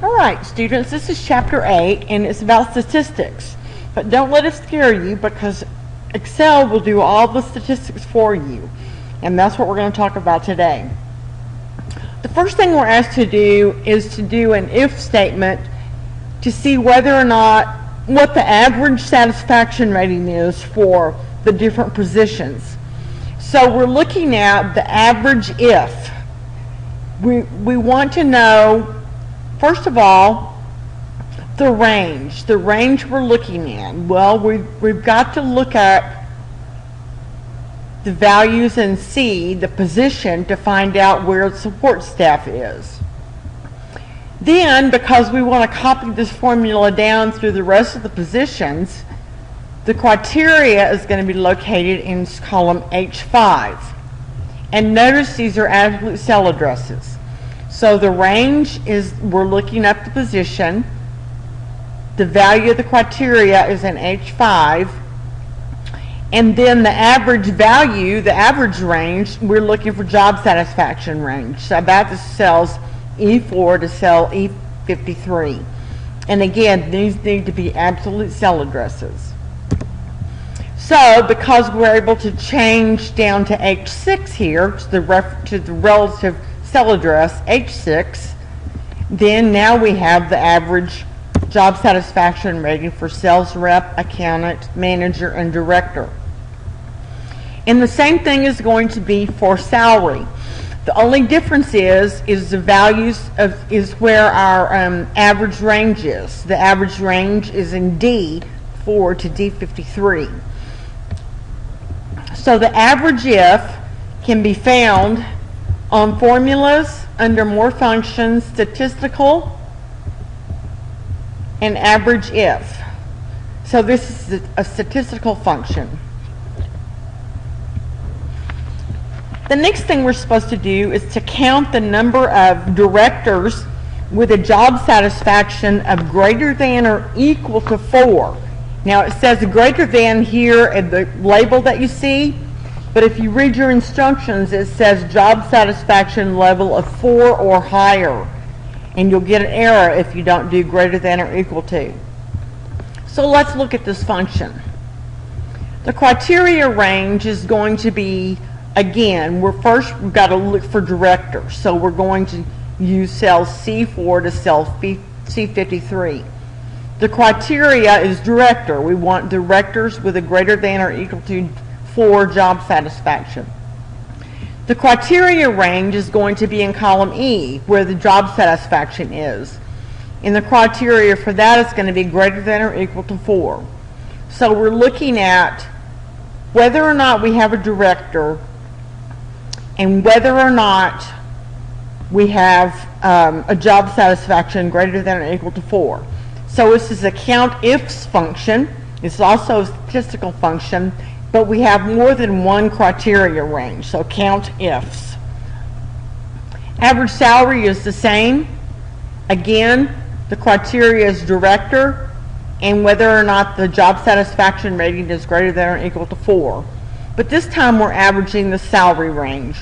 All right, students, this is chapter 8, and it's about statistics. But don't let it scare you, because Excel will do all the statistics for you. And that's what we're going to talk about today. The first thing we're asked to do is to do an if statement to see whether or not what the average satisfaction rating is for the different positions. So we're looking at the average if. We want to know, first of all, the range we're looking at. Well, we've got to look at the values and see the position to find out where the support staff is. Then, because we want to copy this formula down through the rest of the positions, the criteria is going to be located in column H5. And notice these are absolute cell addresses. So the range is, we're looking up the position. The value of the criteria is in H5. And then the average value, the average range, we're looking for job satisfaction range. So that is cells E4 to cell E53. And again, these need to be absolute cell addresses. So because we're able to change down to H6 here, to the relative cell address, H6, then now we have the average job satisfaction rating for sales rep, accountant, manager, and director. And the same thing is going to be for salary. The only difference is the values is where our average range is. The average range is in D4 to D53. So the average if can be found on formulas under more functions, statistical, and average if. So this is a statistical function. The next thing we're supposed to do is to count the number of directors with a job satisfaction of greater than or equal to 4. Now it says greater than here in the label that you see, but if you read your instructions, it says job satisfaction level of 4 or higher, and you'll get an error if you don't do greater than or equal to. So let's look at this function. The criteria range is going to be, again, we've got to look for directors. So we're going to use cell C4 to cell C53. The criteria is director. We want directors with a greater than or equal to 4 job satisfaction. The criteria range is going to be in column E, where the job satisfaction is. And the criteria for that is going to be greater than or equal to 4. So we're looking at whether or not we have a director and whether or not we have a job satisfaction greater than or equal to 4. So this is a count ifs function. It's also a statistical function, but we have more than one criteria range, so count ifs. Average salary is the same. Again, the criteria is director and whether or not the job satisfaction rating is greater than or equal to 4. But this time we're averaging the salary range,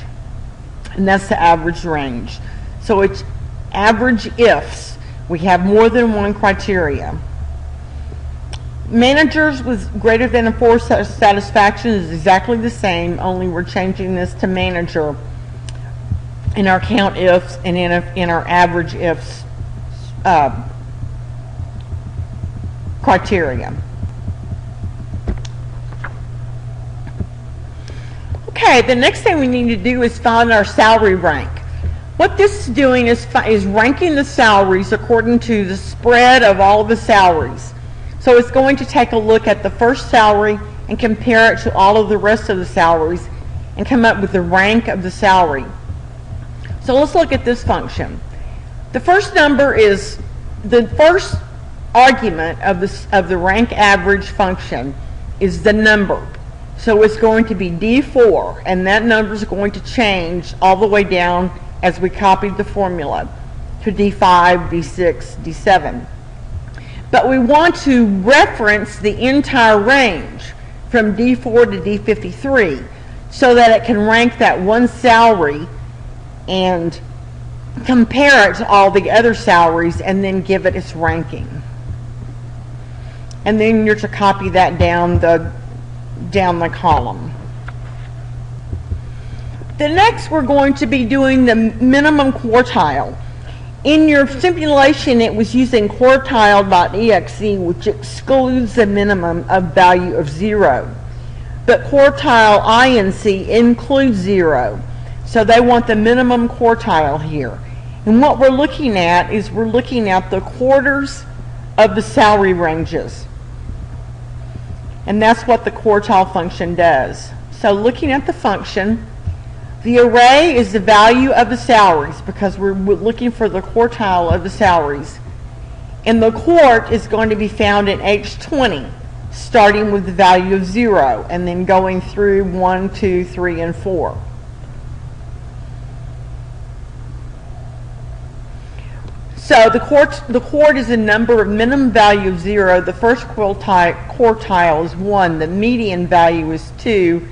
and that's the average range. So it's average ifs. We have more than one criteria. Managers with greater than a 4 satisfaction is exactly the same, only we're changing this to manager in our count ifs and in our average ifs criteria. Okay, the next thing we need to do is find our salary rank. What this is doing is ranking the salaries according to the spread of all of the salaries. So it's going to take a look at the first salary and compare it to all of the rest of the salaries and come up with the rank of the salary. So let's look at this function. The first number is the first argument of the rank average function is the number. So it's going to be D4, and that number is going to change all the way down as we copied the formula to D5, D6, D7. But we want to reference the entire range from D4 to D53 so that it can rank that one salary and compare it to all the other salaries, and then give it its ranking. And then you're to copy that down the column. The next, we're going to be doing the minimum quartile. In your simulation, it was using quartile.exe, which excludes the minimum of value of 0. But quartile INC includes 0. So they want the minimum quartile here. And what we're looking at is we're looking at the quarters of the salary ranges. And that's what the quartile function does. So looking at the function, the array is the value of the salaries because we're looking for the quartile of the salaries. And the quart is going to be found in H20, starting with the value of 0 and then going through 1, 2, 3, and 4. So the quart is a number of minimum value of 0. The first quartile is 1. The median value is 2.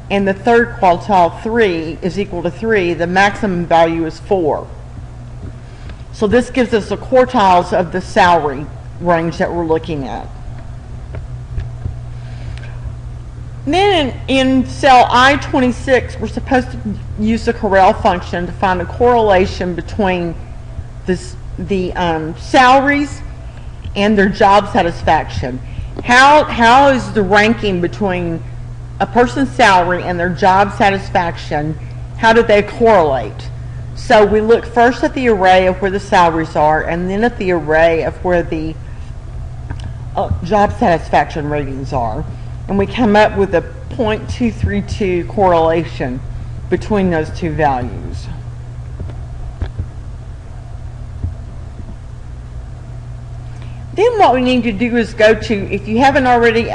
And the third quartile, 3, is equal to 3. The maximum value is 4. So this gives us the quartiles of the salary range that we're looking at. Then in cell I-26, we're supposed to use the Correl function to find a correlation between the salaries and their job satisfaction. How is the ranking between a person's salary and their job satisfaction, how do they correlate? So we look first at the array of where the salaries are, and then at the array of where the job satisfaction ratings are, and we come up with a 0.232 correlation between those two values. Then what we need to do is go to, if you haven't already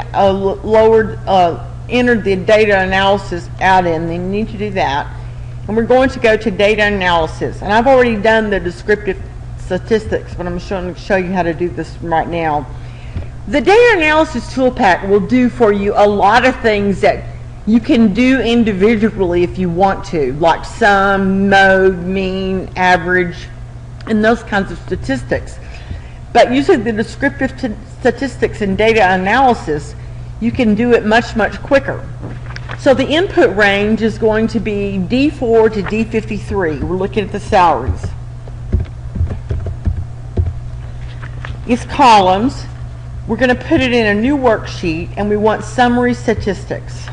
entered the data analysis add-in, then you need to do that. And we're going to go to data analysis. And I've already done the descriptive statistics, but I'm going to show you how to do this right now. The data analysis toolpack will do for you a lot of things that you can do individually if you want to, like sum, mode, mean, average, and those kinds of statistics. But using the descriptive statistics and data analysis, you can do it much, much quicker. So the input range is going to be D4 to D53. We're looking at the salaries. It's columns. We're going to put it in a new worksheet, and we want summary statistics.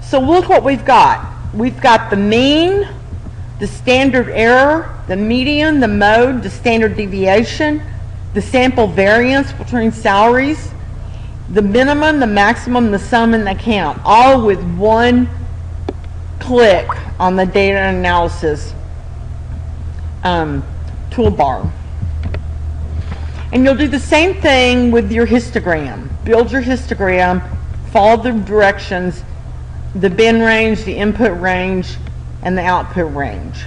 So look what we've got. We've got the mean, the standard error, the median, the mode, the standard deviation, the sample variance between salaries, the minimum, the maximum, the sum, and the count, all with one click on the data analysis toolbar. And you'll do the same thing with your histogram. Build your histogram, follow the directions, the bin range, the input range, and the output range.